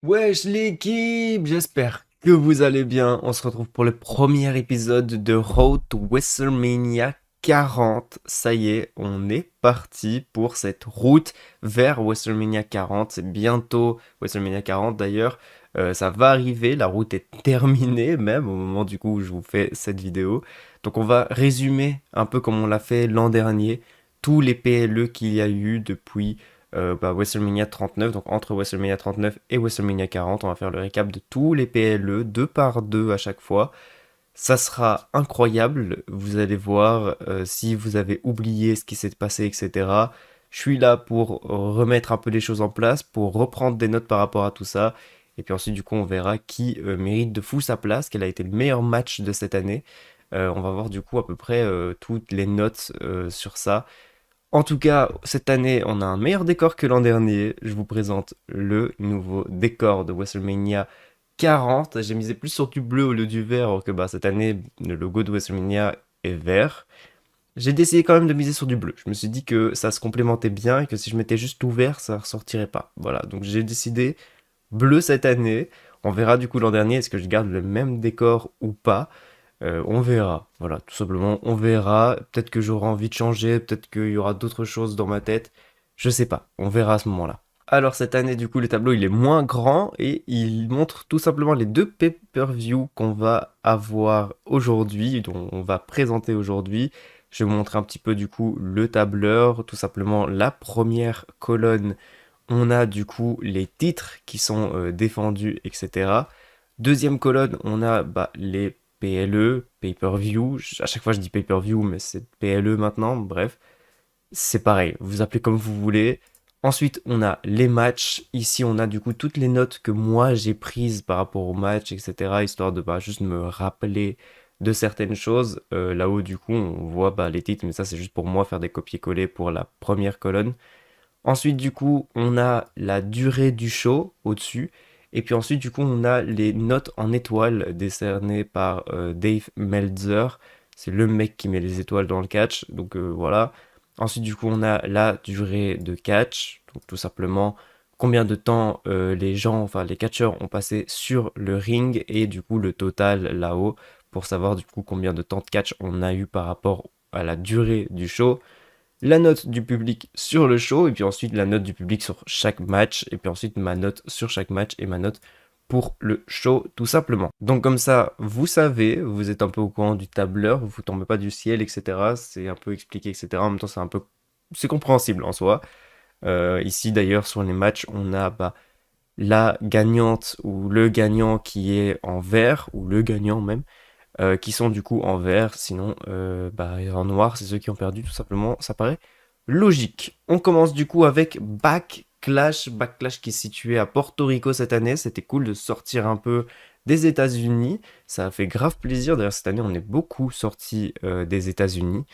Wesh l'équipe, j'espère que vous allez bien. On se retrouve pour le premier épisode de Road to WrestleMania 40. Ça y est, on est parti pour cette route vers WrestleMania 40. C'est bientôt WrestleMania 40 d'ailleurs. Ça va arriver, la route est terminée même au moment du coup où je vous fais cette vidéo. Donc on va résumer un peu comme on l'a fait l'an dernier, tous les PLE qu'il y a eu depuis WrestleMania 39, donc entre WrestleMania 39 et WrestleMania 40, on va faire le récap de tous les PLE, deux par deux à chaque fois. Ça sera incroyable, vous allez voir si vous avez oublié ce qui s'est passé, etc. Je suis là pour remettre un peu les choses en place, pour reprendre des notes par rapport à tout ça. Et puis ensuite, du coup, on verra qui mérite de fou sa place, quel a été le meilleur match de cette année. On va voir du coup à peu près toutes les notes sur ça. En tout cas, cette année, on a un meilleur décor que l'an dernier. Je vous présente le nouveau décor de WrestleMania 40. J'ai misé plus sur du bleu au lieu du vert, alors que cette année, le logo de WrestleMania est vert. J'ai décidé quand même de miser sur du bleu. Je me suis dit que ça se complémentait bien et que si je mettais juste tout vert, ça ressortirait pas. Voilà, donc j'ai décidé bleu cette année. On verra du coup l'an dernier, est-ce que je garde le même décor ou pas. On verra, voilà, tout simplement, on verra. Peut-être que j'aurai envie de changer, peut-être qu'il y aura d'autres choses dans ma tête. Je sais pas, on verra à ce moment-là. Alors cette année, du coup, le tableau il est moins grand et il montre tout simplement les deux pay-per-view qu'on va avoir aujourd'hui, dont on va présenter aujourd'hui. Je vais vous montrer un petit peu du coup le tableur, tout simplement la première colonne. On a du coup les titres qui sont défendus, etc. Deuxième colonne, on a les PLE, pay-per-view. À chaque fois, je dis pay-per-view, mais c'est PLE maintenant. Bref, c'est pareil. Vous appelez comme vous voulez. Ensuite, on a les matchs. Ici, on a du coup toutes les notes que moi j'ai prises par rapport au match, etc. Histoire de juste me rappeler de certaines choses. Là-haut, du coup, on voit les titres, mais ça, c'est juste pour moi faire des copier-coller pour la première colonne. Ensuite, du coup, on a la durée du show au-dessus. Et puis ensuite, du coup, on a les notes en étoiles décernées par Dave Meltzer. C'est le mec qui met les étoiles dans le catch. Donc voilà. Ensuite, du coup, on a la durée de catch. Donc tout simplement, combien de temps les gens, enfin les catcheurs ont passé sur le ring. Et du coup, le total là-haut pour savoir du coup combien de temps de catch on a eu par rapport à la durée du show, la note du public sur le show, et puis ensuite la note du public sur chaque match, et puis ensuite ma note sur chaque match et ma note pour le show, tout simplement. Donc comme ça, vous savez, vous êtes un peu au courant du tableur, vous tombez pas du ciel, etc. C'est un peu expliqué, etc. En même temps, c'est compréhensible en soi. Ici d'ailleurs, sur les matchs, on a la gagnante ou le gagnant qui est en vert, ou le gagnant même, qui sont du coup en vert, sinon en noir, c'est ceux qui ont perdu tout simplement, ça paraît logique. On commence du coup avec Backlash, Backlash qui est situé à Porto Rico cette année, c'était cool de sortir un peu des États-Unis, ça a fait grave plaisir, d'ailleurs cette année on est beaucoup sorti des États-Unis,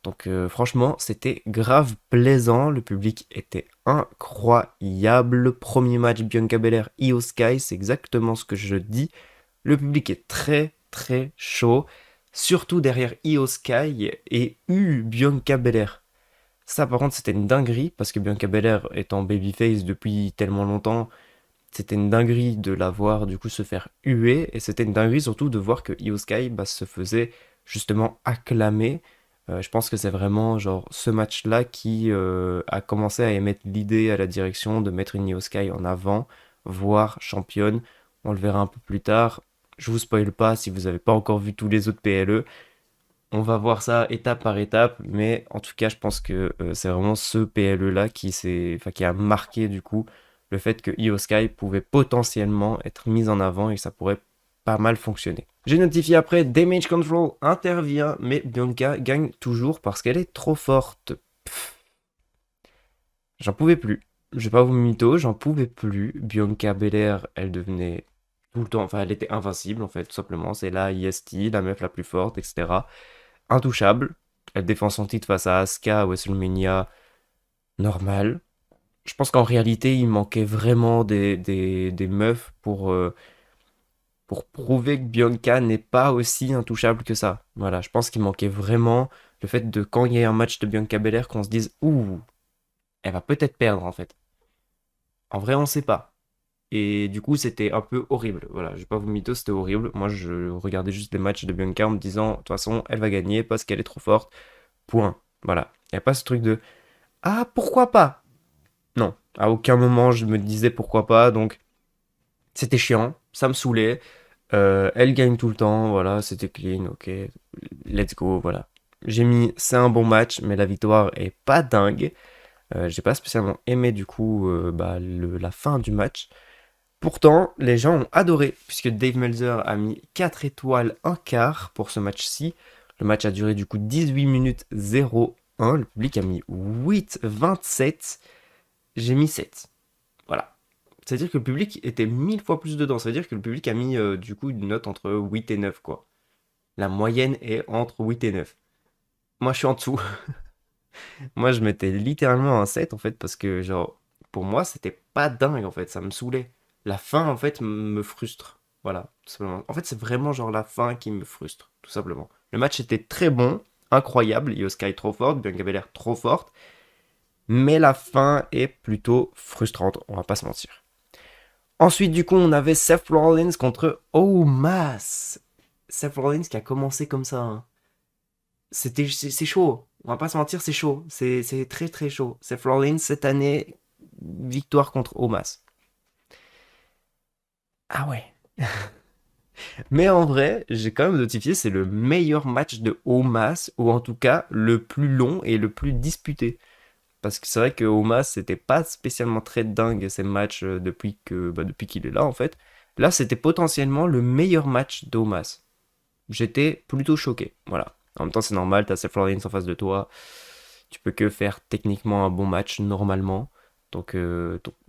donc franchement c'était grave plaisant, le public était incroyable, premier match Bianca Belair, Io Sky, c'est exactement ce que je dis, le public est très très chaud, surtout derrière Io Sky et Bianca Belair. Ça par contre c'était une dinguerie parce que Bianca Belair étant babyface depuis tellement longtemps, c'était une dinguerie de la voir du coup se faire huer et c'était une dinguerie surtout de voir que Io Sky se faisait justement acclamer. Je pense que c'est vraiment genre ce match-là qui a commencé à émettre l'idée à la direction de mettre une Io Sky en avant, voire championne. On le verra un peu plus tard. Je vous spoil pas si vous n'avez pas encore vu tous les autres PLE. On va voir ça étape par étape, mais en tout cas, je pense que c'est vraiment ce PLE-là qui a marqué du coup le fait que Io Sky pouvait potentiellement être mis en avant et que ça pourrait pas mal fonctionner. J'ai notifié après, Damage Control intervient, mais Bianca gagne toujours parce qu'elle est trop forte. J'en pouvais plus. Je vais pas vous mytho, j'en pouvais plus. Bianca Belair, elle devenait tout le temps, enfin elle était invincible en fait, tout simplement. C'est la IST, la meuf la plus forte, etc. Intouchable. Elle défend son titre face à Asuka à WrestleMania normal. Je pense qu'en réalité, il manquait vraiment des meufs pour prouver que Bianca n'est pas aussi intouchable que ça. Voilà, je pense qu'il manquait vraiment le fait de quand il y a un match de Bianca Belair qu'on se dise ouh, elle va peut-être perdre en fait. En vrai, on sait pas. Et du coup, c'était un peu horrible. Voilà, je vais pas vous mytho, c'était horrible. Moi, je regardais juste les matchs de Bianca en me disant, de toute façon, elle va gagner parce qu'elle est trop forte. Point. Voilà. Il n'y a pas ce truc de ah, pourquoi pas? Non. À aucun moment, je me disais pourquoi pas. Donc, c'était chiant. Ça me saoulait. Elle gagne tout le temps. Voilà, c'était clean. Ok. Let's go. Voilà. J'ai mis, c'est un bon match, mais la victoire est pas dingue. J'ai pas spécialement aimé du coup la fin du match. Pourtant, les gens ont adoré, puisque Dave Meltzer a mis 4 étoiles un quart pour ce match-ci. Le match a duré du coup 18 minutes 01. Le public a mis 8,27. J'ai mis 7. Voilà. C'est-à-dire que le public était 1000 fois plus dedans. Ça veut dire que le public a mis du coup une note entre 8 et 9, quoi. La moyenne est entre 8 et 9. Moi, je suis en dessous. Moi, je mettais littéralement un 7 en fait, parce que, genre, pour moi, c'était pas dingue en fait. Ça me saoulait. La fin, en fait, me frustre. Voilà, tout simplement. En fait, c'est vraiment genre la fin qui me frustre, tout simplement. Le match était très bon, incroyable. Io Sky trop forte, Bianca Belair trop forte. Mais la fin est plutôt frustrante, on va pas se mentir. Ensuite, du coup, on avait Seth Rollins contre Omos. Seth Rollins qui a commencé comme ça, hein. C'est chaud. On va pas se mentir, c'est chaud. C'est très très chaud. Seth Rollins, cette année, victoire contre Omos. Ah ouais. Mais en vrai, j'ai quand même notifié, c'est le meilleur match de Omos, ou en tout cas le plus long et le plus disputé. Parce que c'est vrai que Omos, c'était pas spécialement très dingue ces matchs depuis qu'il est là en fait. Là, c'était potentiellement le meilleur match d'Omos. J'étais plutôt choqué. Voilà. En même temps, c'est normal, t'as Seth Rollins en face de toi. Tu peux que faire techniquement un bon match normalement. Donc,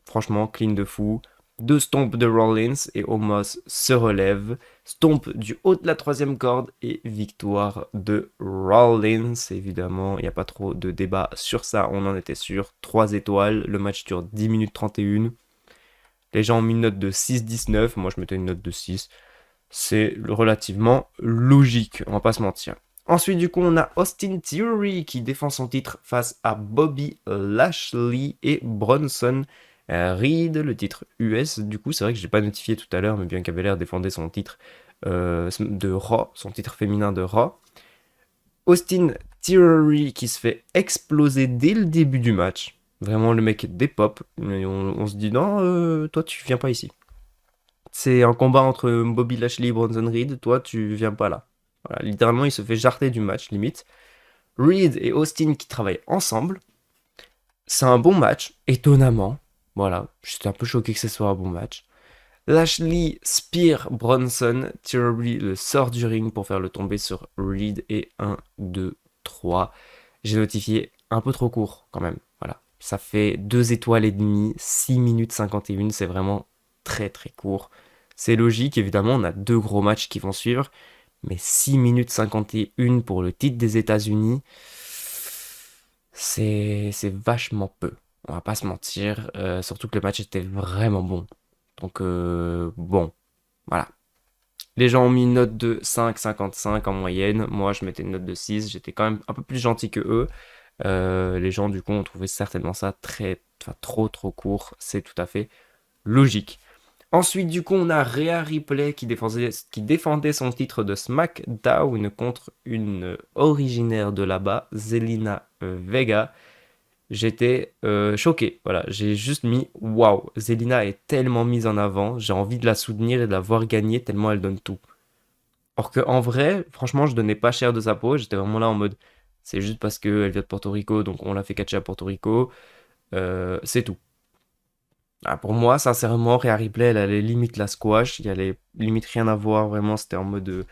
franchement, clean de fou. Deux stomps de Rollins et Omos se relève. Stomp du haut de la troisième corde et victoire de Rollins. Évidemment, il n'y a pas trop de débat sur ça, on en était sûr. 3 étoiles, le match dure 10 minutes 31. Les gens ont mis une note de 6,19. Moi, je mettais une note de 6. C'est relativement logique, on va pas se mentir. Ensuite, du coup, on a Austin Theory qui défend son titre face à Bobby Lashley et Bronson Reed, le titre US. Du coup, c'est vrai que je l'ai pas notifié tout à l'heure, mais Bianca Belair défendait son titre de Raw, son titre féminin de Raw. Austin Theory qui se fait exploser dès le début du match. Vraiment, le mec dépop. On se dit, non, toi, tu viens pas ici. C'est un combat entre Bobby Lashley et Bronson Reed. Toi, tu viens pas là. Voilà, littéralement, il se fait jarter du match, limite. Reed et Austin qui travaillent ensemble. C'est un bon match, étonnamment. Voilà, j'étais un peu choqué que ce soit un bon match. Lashley spear Bronson. Theory le sort du ring pour faire le tomber sur Reed et 1, 2, 3. J'ai notifié un peu trop court quand même. Voilà, ça fait 2 étoiles et demie, 6 minutes 51. C'est vraiment très très court. C'est logique, évidemment, on a 2 gros matchs qui vont suivre. Mais 6 minutes 51 pour le titre des États-Unis, c'est vachement peu. On va pas se mentir. Surtout que le match était vraiment bon. Donc, bon, voilà. Les gens ont mis une note de 5,55 en moyenne. Moi, je mettais une note de 6. J'étais quand même un peu plus gentil que eux. Les gens, du coup, ont trouvé certainement ça trop, trop court. C'est tout à fait logique. Ensuite, du coup, on a Rhea Ripley qui défendait son titre de SmackDown contre une originaire de là-bas, Zelina Vega. J'étais choqué. Voilà, j'ai juste mis waouh, Zelina est tellement mise en avant, j'ai envie de la soutenir et de la voir gagner tellement elle donne tout. Or que en vrai, franchement, je donnais pas cher de sa peau, j'étais vraiment là en mode c'est juste parce qu'elle vient de Porto Rico, donc on l'a fait catcher à Porto Rico, c'est tout. Ah, pour moi, sincèrement, Rhea Ripley, elle allait limite la squash, il y allait limite rien à voir, vraiment, c'était en mode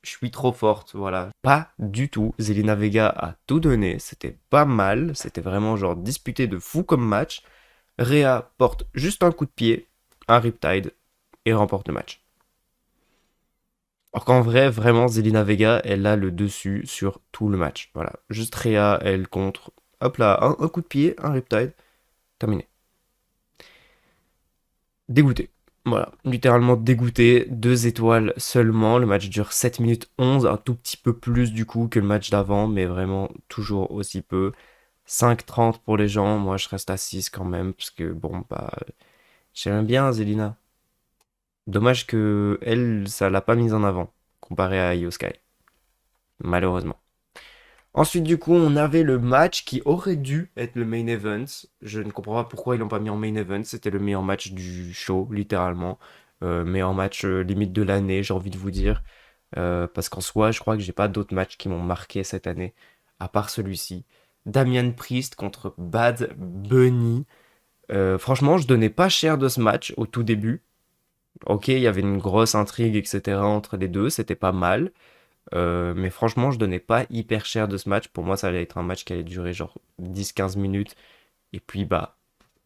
je suis trop forte, voilà. Pas du tout, Zelina Vega a tout donné, c'était pas mal, c'était vraiment genre disputé de fou comme match. Rhea porte juste un coup de pied, un Riptide, et remporte le match. Alors qu'en vrai, vraiment, Zelina Vega, elle a le dessus sur tout le match. Voilà, juste Rhea, elle contre, hop là, un coup de pied, un Riptide, terminé. Dégoûté. Voilà, littéralement dégoûté. 2 étoiles seulement. Le match dure 7 minutes 11, un tout petit peu plus du coup que le match d'avant, mais vraiment toujours aussi peu. 5,30 pour les gens, moi je reste à 6 quand même, parce que bon, bah, J'aime bien Zelina. Dommage que elle, ça l'a pas mise en avant, comparé à Io Sky, malheureusement. Ensuite, du coup, on avait le match qui aurait dû être le main event. Je ne comprends pas pourquoi ils l'ont pas mis en main event. C'était le meilleur match du show, littéralement. Meilleur match limite de l'année, j'ai envie de vous dire. Parce qu'en soi, je crois que j'ai pas d'autres matchs qui m'ont marqué cette année, à part celui-ci. Damian Priest contre Bad Bunny. Franchement, je donnais pas cher de ce match au tout début. Ok, il y avait une grosse intrigue, etc. entre les deux, c'était pas mal. Mais franchement, je donnais pas hyper cher de ce match. Pour moi, ça allait être un match qui allait durer genre 10-15 minutes. Et puis, bah,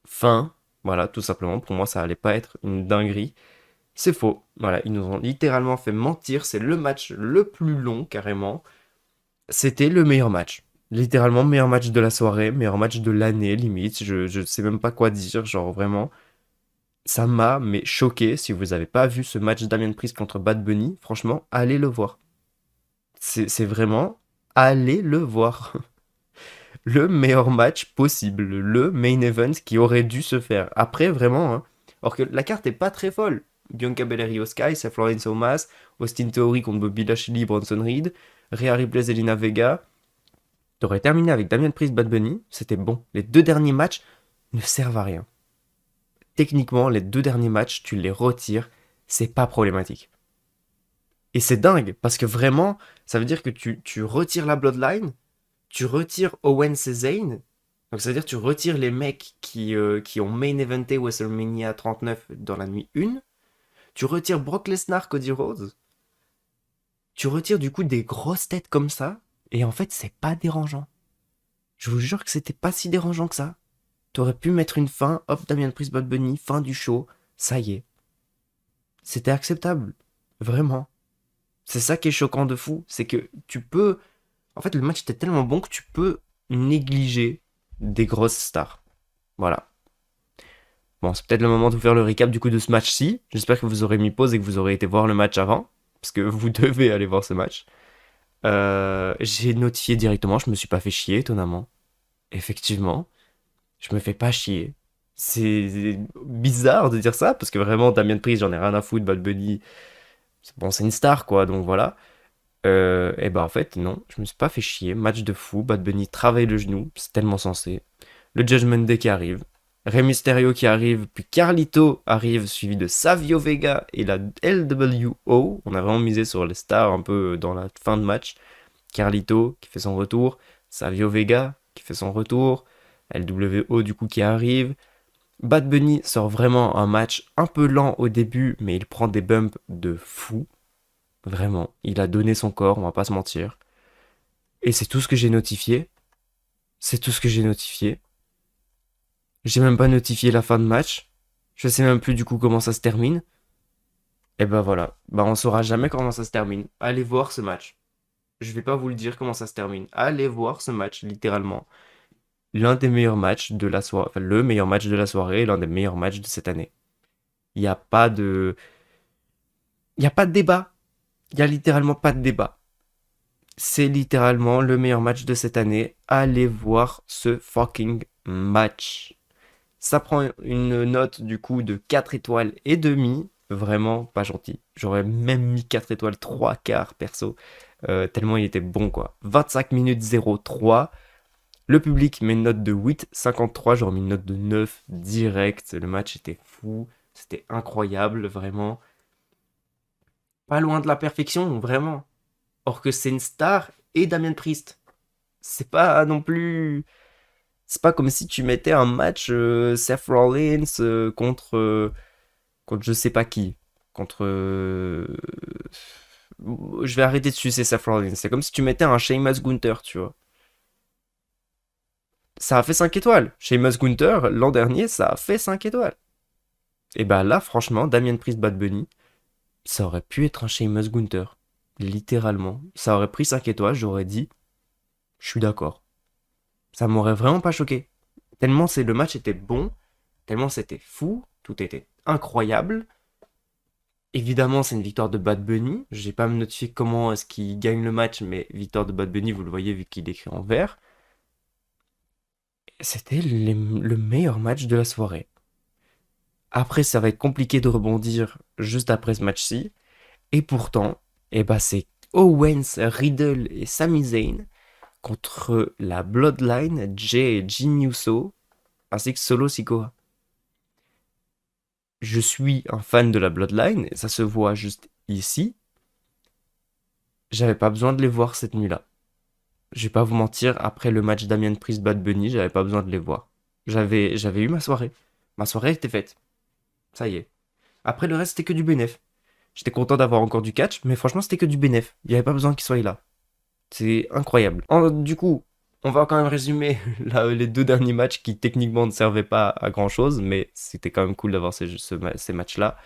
fin. Voilà, tout simplement. Pour moi, ça allait pas être une dinguerie. C'est faux. Voilà, ils nous ont littéralement fait mentir. C'est le match le plus long, carrément. C'était le meilleur match. Littéralement, meilleur match de la soirée, meilleur match de l'année, limite. Je sais même pas quoi dire. Genre, vraiment, ça m'a mais choqué. Si vous avez pas vu ce match Damien Priest contre Bad Bunny, franchement, allez le voir. C'est vraiment, allez le voir. Le meilleur match possible, le main event qui aurait dû se faire. Après, vraiment, hein. Alors que la carte est pas très folle. Bianca Belair Io Sky, Seth Rollins Omas, Austin Theory contre Bobby Lashley, Bronson Reed, Rhea Ripley, Zelina Vega. T'aurais terminé avec Damian Priest, Bad Bunny, c'était bon. Les deux derniers matchs ne servent à rien. Techniquement, les deux derniers matchs, tu les retires, c'est pas problématique. Et c'est dingue, parce que vraiment, ça veut dire que tu retires la Bloodline, tu retires Owens et Zayn, donc ça veut dire que tu retires les mecs qui ont main eventé WrestleMania 39 dans la nuit 1, tu retires Brock Lesnar, Cody Rhodes, tu retires du coup des grosses têtes comme ça, et en fait c'est pas dérangeant. Je vous jure que c'était pas si dérangeant que ça. T'aurais pu mettre une fin, hop, Damian Priest, Bad Bunny, fin du show, ça y est. C'était acceptable, vraiment. C'est ça qui est choquant de fou, c'est que tu peux... En fait, le match était tellement bon que tu peux négliger des grosses stars. Voilà. Bon, c'est peut-être le moment de vous faire le recap du coup de ce match-ci. J'espère que vous aurez mis pause et que vous aurez été voir le match avant, parce que vous devez aller voir ce match. J'ai notifié directement, je me suis pas fait chier, étonnamment. Effectivement, je me fais pas chier. C'est bizarre de dire ça, parce que vraiment, Damien Priest, j'en ai rien à foutre, Bad Bunny, bon, c'est une star, quoi, donc voilà. Et bah en fait, non, je me suis pas fait chier. Match de fou, Bad Bunny travaille le genou, c'est tellement sensé. Le Judgment Day qui arrive, Rey Mysterio qui arrive, puis Carlito arrive, suivi de Savio Vega et la LWO. On a vraiment misé sur les stars un peu dans la fin de match. Carlito qui fait son retour, Savio Vega qui fait son retour, LWO du coup qui arrive. Bad Bunny sort vraiment un match un peu lent au début, mais il prend des bumps de fou. Vraiment, il a donné son corps, on va pas se mentir. Et c'est tout ce que j'ai notifié. C'est tout ce que j'ai notifié. J'ai même pas notifié la fin de match. Je sais même plus du coup comment ça se termine. Et ben voilà. Bah on saura jamais comment ça se termine. Allez voir ce match. Je vais pas vous le dire comment ça se termine. Allez voir ce match, littéralement. L'un des meilleurs matchs de la soirée. Enfin, le meilleur match de la soirée, l'un des meilleurs matchs de cette année. Il n'y a pas de. Il n'y a pas de débat. Il y a littéralement pas de débat. C'est littéralement le meilleur match de cette année. Allez voir ce fucking match. Ça prend une note du coup de 4 étoiles et demi. Vraiment pas gentil. J'aurais même mis 4 étoiles 3 quarts perso. Tellement il était bon quoi. 25 minutes 03. Le public met une note de 8,53. J'aurais mis une note de 9 direct. Le match était fou. C'était incroyable, vraiment. Pas loin de la perfection, vraiment. Or que c'est une star et Damien Priest. C'est pas non plus. C'est pas comme si tu mettais un match Seth Rollins contre je sais pas qui. Contre. Je vais arrêter de sucer Seth Rollins. C'est comme si tu mettais un Sheamus Gunther, tu vois. Ça a fait 5 étoiles. Sheamus Gunther, l'an dernier, ça a fait 5 étoiles. Et bah là, franchement, Damien Priest Bad Bunny, ça aurait pu être un Sheamus Gunther. Littéralement. Ça aurait pris 5 étoiles, j'aurais dit, je suis d'accord. Ça m'aurait vraiment pas choqué. Tellement le match était bon, tellement c'était fou, tout était incroyable. Évidemment, c'est une victoire de Bad Bunny. J'ai pas me notifié comment est-ce qu'il gagne le match, mais victoire de Bad Bunny, vous le voyez vu qu'il est écrit en vert. C'était le meilleur match de la soirée. Après, ça va être compliqué de rebondir juste après ce match-ci. Et pourtant, eh ben, c'est Owens, Riddle et Sami Zayn contre la Bloodline, Jay et Jimmy Uso, ainsi que Solo Sikoa. Je suis un fan de la Bloodline, et ça se voit juste ici. J'avais pas besoin de les voir cette nuit-là. Je vais pas vous mentir, après le match Damien Priest Bad Bunny, j'avais pas besoin de les voir. J'avais eu ma soirée. Ma soirée était faite. Ça y est. Après le reste, c'était que du bénéf. J'étais content d'avoir encore du catch, mais franchement, c'était que du bénéf. Il n'y avait pas besoin qu'ils soient là. C'est incroyable. Du coup, on va quand même résumer les deux derniers matchs qui techniquement ne servaient pas à grand chose, mais c'était quand même cool d'avoir ces matchs-là.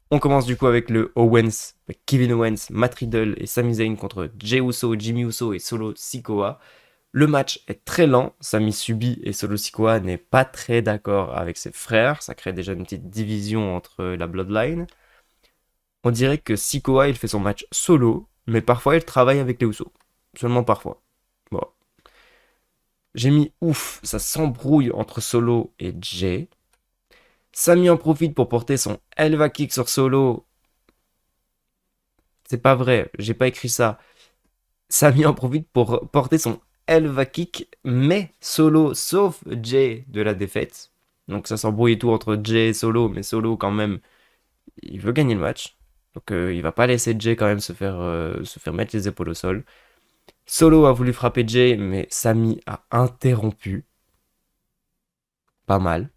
On commence du coup avec le Owens, Kevin Owens, Matt Riddle et Sami Zayn contre Jey Uso, Jimmy Uso et Solo Sikoa. Le match est très lent, Sami subit et Solo Sikoa n'est pas très d'accord avec ses frères, ça crée déjà une petite division entre la Bloodline. On dirait que Sikoa il fait son match solo, mais parfois il travaille avec les Usos. Seulement parfois. Bon. J'ai mis ouf, ça s'embrouille entre Solo et Jay. Sami en profite pour porter son Elva Kick sur Solo. C'est pas vrai, j'ai pas écrit ça. Sami en profite pour porter son Elva Kick, mais Solo sauf Jay de la défaite. Donc ça s'embrouille tout entre Jay et Solo, mais Solo quand même, il veut gagner le match. Donc il va pas laisser Jay quand même se faire mettre les épaules au sol. Solo a voulu frapper Jay, mais Sami a interrompu. Pas mal.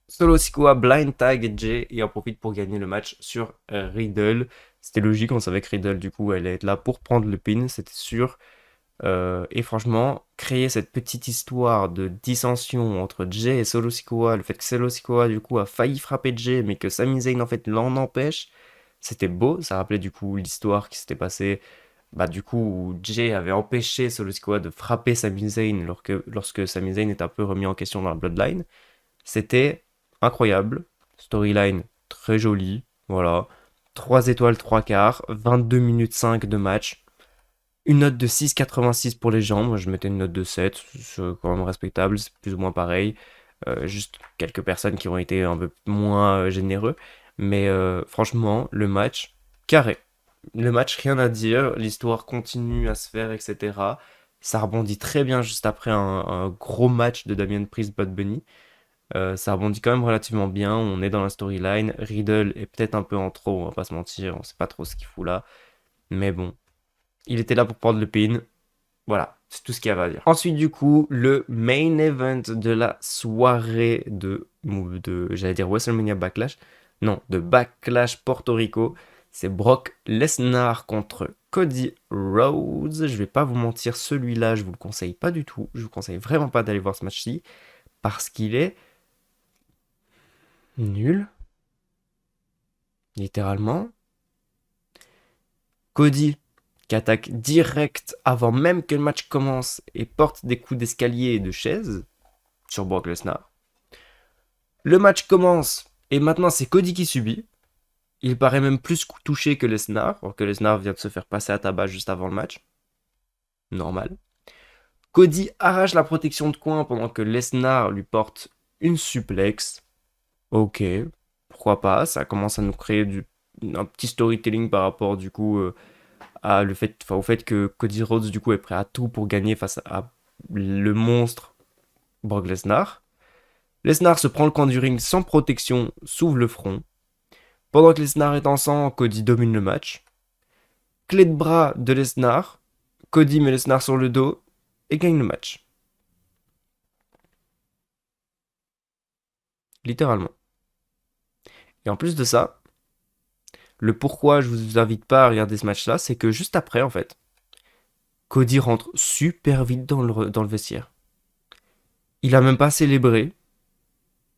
Solo Sikoa blind tag Jay et en profite pour gagner le match sur Riddle. C'était logique, on savait que Riddle du coup allait être là pour prendre le pin, c'était sûr. Et franchement, créer cette petite histoire de dissension entre Jay et Solo Sikoa, le fait que Solo Sikoa du coup a failli frapper Jay, mais que Sami Zayn en fait l'en empêche, c'était beau. Ça rappelait du coup l'histoire qui s'était passée, bah du coup où Jay avait empêché Solo Sikoa de frapper Sami Zayn lorsque Sami Zayn est un peu remis en question dans la Bloodline. C'était incroyable, storyline très jolie, voilà. 3 étoiles 3 quarts, 22 minutes 5 de match. Une note de 6,86 pour les gens, moi je mettais une note de 7, c'est quand même respectable, c'est plus ou moins pareil. Juste quelques personnes qui ont été un peu moins généreux. Mais franchement, le match, carré. Le match, rien à dire, l'histoire continue à se faire, etc. Ça rebondit très bien juste après un gros match de Damien Priest Bad Bunny. Ça rebondit quand même relativement bien, on est dans la storyline. Riddle est peut-être un peu en trop, on va pas se mentir, on sait pas trop ce qu'il fout là. Mais bon, il était là pour prendre le pin. Voilà, c'est tout ce qu'il y avait à dire. Ensuite, du coup, le main event de la soirée j'allais dire WrestleMania Backlash. Non, de Backlash Porto Rico. C'est Brock Lesnar contre Cody Rhodes. Je vais pas vous mentir, celui-là, je vous le conseille pas du tout. Je vous conseille vraiment pas d'aller voir ce match-ci parce qu'il est nul, littéralement. Cody qui attaque direct avant même que le match commence et porte des coups d'escalier et de chaise sur Brock Lesnar. Le match commence et maintenant c'est Cody qui subit. Il paraît même plus touché que Lesnar, alors que Lesnar vient de se faire passer à tabac juste avant le match. Normal. Cody arrache la protection de coin pendant que Lesnar lui porte une suplex. Ok, pourquoi pas, ça commence à nous créer un petit storytelling par rapport du coup au fait que Cody Rhodes du coup est prêt à tout pour gagner face à le monstre Brock Lesnar. Lesnar se prend le coin du ring sans protection, s'ouvre le front. Pendant que Lesnar est en sang, Cody domine le match. Clé de bras de Lesnar, Cody met Lesnar sur le dos et gagne le match. Littéralement. Et en plus de ça, le pourquoi je vous invite pas à regarder ce match-là, c'est que juste après, en fait, Cody rentre super vite dans le vestiaire. Il a même pas célébré.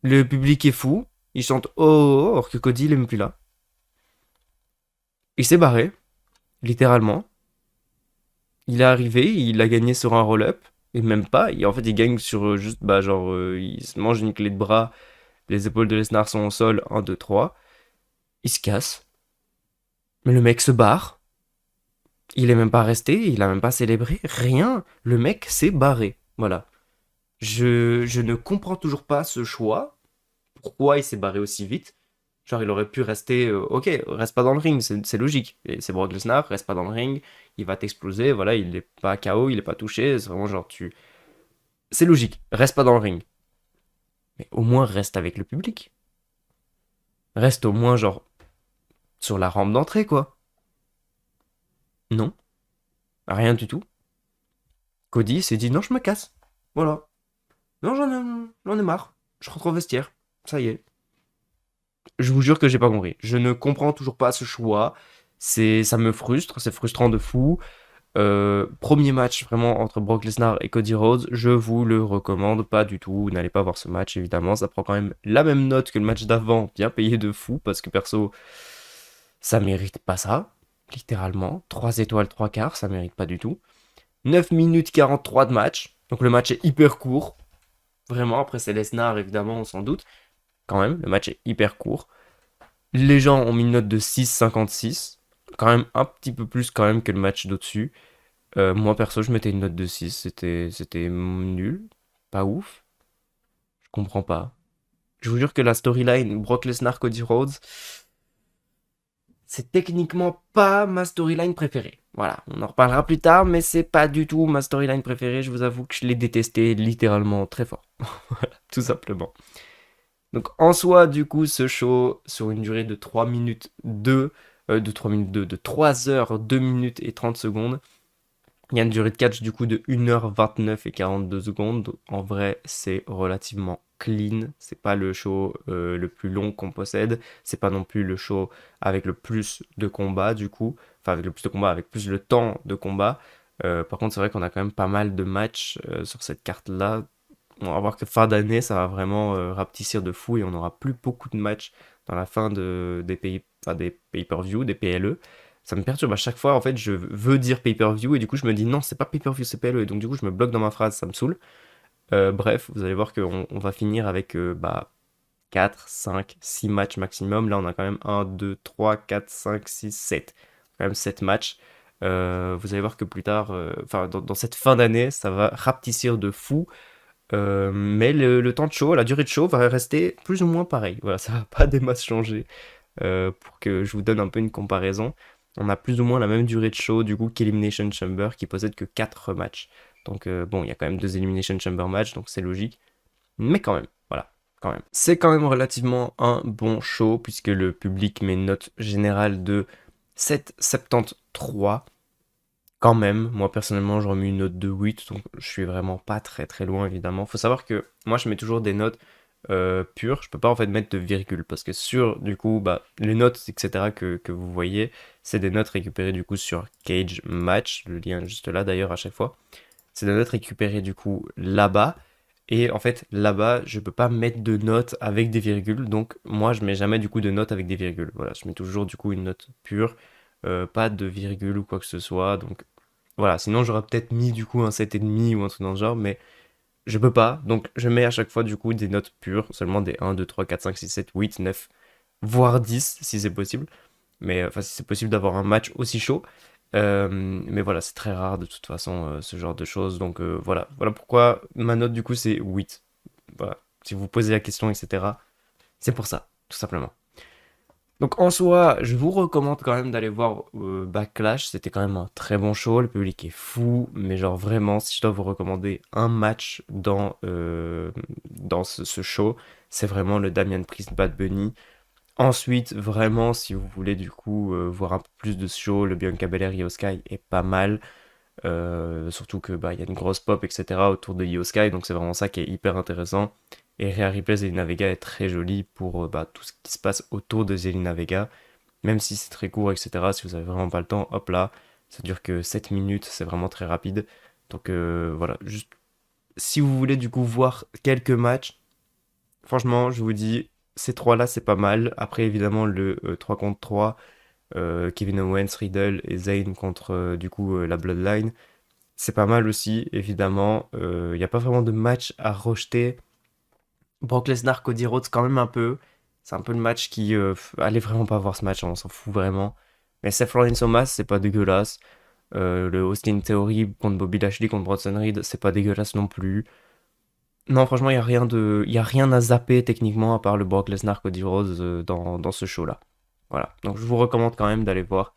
Le public est fou. Il chante oh, oh, oh alors que Cody il est même plus là. Il s'est barré, littéralement. Il est arrivé, il a gagné sur un roll-up. Et même pas. En fait, il gagne sur juste, il se mange une clé de bras. Les épaules de Lesnar sont au sol. 1, 2, 3. Il se casse. Mais le mec se barre. Il est même pas resté. Il a même pas célébré. Rien. Le mec s'est barré. Voilà. Je ne comprends toujours pas ce choix. pourquoi il s'est barré aussi vite. Genre, il aurait pu rester, ok, reste pas dans le ring, c'est logique. Et c'est Brock Lesnar, reste pas dans le ring, il va t'exploser, voilà, il est pas KO, il est pas touché, c'est vraiment genre, c'est logique, reste pas dans le ring. Mais au moins, reste avec le public. Reste au moins, genre, sur la rampe d'entrée, quoi. Non, rien du tout. Cody s'est dit, non, je me casse. Voilà. Non, j'en ai marre. Je rentre au vestiaire. Ça y est. Je vous jure que j'ai pas compris. Je ne comprends toujours pas ce choix. Ça me frustre, c'est frustrant de fou. Premier match vraiment entre Brock Lesnar et Cody Rhodes, je vous le recommande pas du tout. N'allez pas voir ce match évidemment, ça prend quand même la même note que le match d'avant, bien payé de fou parce que perso, ça mérite pas ça. Littéralement, 3 étoiles 3 quarts, ça mérite pas du tout. 9 minutes 43 de match, donc le match est hyper court. Vraiment, après c'est Lesnar évidemment, on s'en doute. Quand même, le match est hyper court. Les gens ont mis une note de 6,56. Quand même un petit peu plus quand même que le match d'au-dessus. Moi perso, je mettais une note de 6. C'était nul. Pas ouf. Je comprends pas. Je vous jure que la storyline Brock Lesnar Cody Rhodes, c'est techniquement pas ma storyline préférée. Voilà, on en reparlera plus tard, mais c'est pas du tout ma storyline préférée. Je vous avoue que je l'ai détesté littéralement très fort. Voilà, tout simplement. Donc en soi, du coup, ce show, sur une durée de 3 minutes 2, de 3 minutes 2, de 3 heures, 2 minutes et 30 secondes, il y a une durée de catch du coup de 1h29 et 42 secondes. Donc, en vrai, c'est relativement clean. C'est pas le show le plus long qu'on possède. C'est pas non plus le show avec le plus de combats du coup. Enfin, avec le plus de combats, avec plus le temps de combat. Par contre, c'est vrai qu'on a quand même pas mal de matchs sur cette carte-là. On va voir que fin d'année, ça va vraiment rapetissir de fou et on n'aura plus beaucoup de matchs dans la fin des pays, enfin, des pay-per-view, des PLE. Ça me perturbe à chaque fois, en fait, je veux dire pay-per-view et du coup je me dis non, c'est pas pay-per-view, c'est PLE. Et donc du coup je me bloque dans ma phrase, ça me saoule. Bref, vous allez voir qu'on va finir avec 4, 5, 6 matchs maximum. Là on a quand même 1, 2, 3, 4, 5, 6, 7. Quand même 7 matchs. Vous allez voir que plus tard, enfin dans cette fin d'année, ça va rapetissir de fou. Mais le temps de show, la durée de show va rester plus ou moins pareil. Voilà, ça va pas des masses changer. Pour que je vous donne un peu une comparaison, on a plus ou moins la même durée de show du coup qu'Elimination Chamber qui possède que 4 matchs. Donc bon, il y a quand même 2 Elimination Chamber matchs, donc c'est logique. Mais quand même, voilà, quand même. C'est quand même relativement un bon show puisque le public met une note générale de 7,73. Quand même, moi personnellement, j'aurais mis une note de 8, donc je suis vraiment pas très très loin évidemment. Faut savoir que moi je mets toujours des notes pures, je peux pas en fait mettre de virgule parce que sur du coup bah, les notes etc que vous voyez, c'est des notes récupérées du coup sur Cage Match, le lien est juste là d'ailleurs à chaque fois. C'est des notes récupérées du coup là-bas et en fait là-bas je peux pas mettre de notes avec des virgules, donc moi je mets jamais du coup de notes avec des virgules. Voilà, je mets toujours du coup une note pure. Pas de virgule ou quoi que ce soit, donc voilà, sinon j'aurais peut-être mis du coup un 7,5 ou un truc dans le genre, mais je peux pas. Donc je mets à chaque fois du coup des notes pures, seulement des 1, 2, 3, 4, 5, 6, 7, 8, 9, voire 10 si c'est possible. Mais enfin si c'est possible d'avoir un match aussi chaud. Mais voilà, c'est très rare de toute façon ce genre de choses. Donc voilà, voilà pourquoi ma note du coup c'est 8. Voilà, si vous posez la question, etc. C'est pour ça, tout simplement. Donc en soi, je vous recommande quand même d'aller voir Backlash. C'était quand même un très bon show. Le public est fou. Mais genre vraiment, si je dois vous recommander un match dans ce show, c'est vraiment le Damian Priest Bad Bunny. Ensuite, vraiment, si vous voulez du coup voir un peu plus de ce show, le Bianca Belair Io Sky est pas mal. Surtout que bah, il y a une grosse pop, etc. autour de Io Sky. Donc c'est vraiment ça qui est hyper intéressant. Et Rhea Ripley Zelina Vega est très jolie pour bah, tout ce qui se passe autour de Zelina Vega. Même si c'est très court, etc. Si vous avez vraiment pas le temps, hop là, ça dure que 7 minutes, c'est vraiment très rapide. Donc voilà, juste si vous voulez du coup voir quelques matchs, franchement, je vous dis, ces trois-là, c'est pas mal. Après, évidemment, le 3 contre 3, Kevin Owens, Riddle et Zayn contre du coup la Bloodline, c'est pas mal aussi, évidemment. Il n'y a pas vraiment de match à rejeter. Brock Lesnar, Cody Rhodes, quand même un peu. C'est un peu le match qui. Allez vraiment pas voir ce match, on s'en fout vraiment. Mais Seth Rollins Thomas, c'est pas dégueulasse. Le Austin Theory contre Bobby Lashley contre Bronson Reed, c'est pas dégueulasse non plus. Non, franchement, y a rien à zapper techniquement à part le Brock Lesnar Cody Rhodes dans ce show-là. Voilà. Donc je vous recommande quand même d'aller voir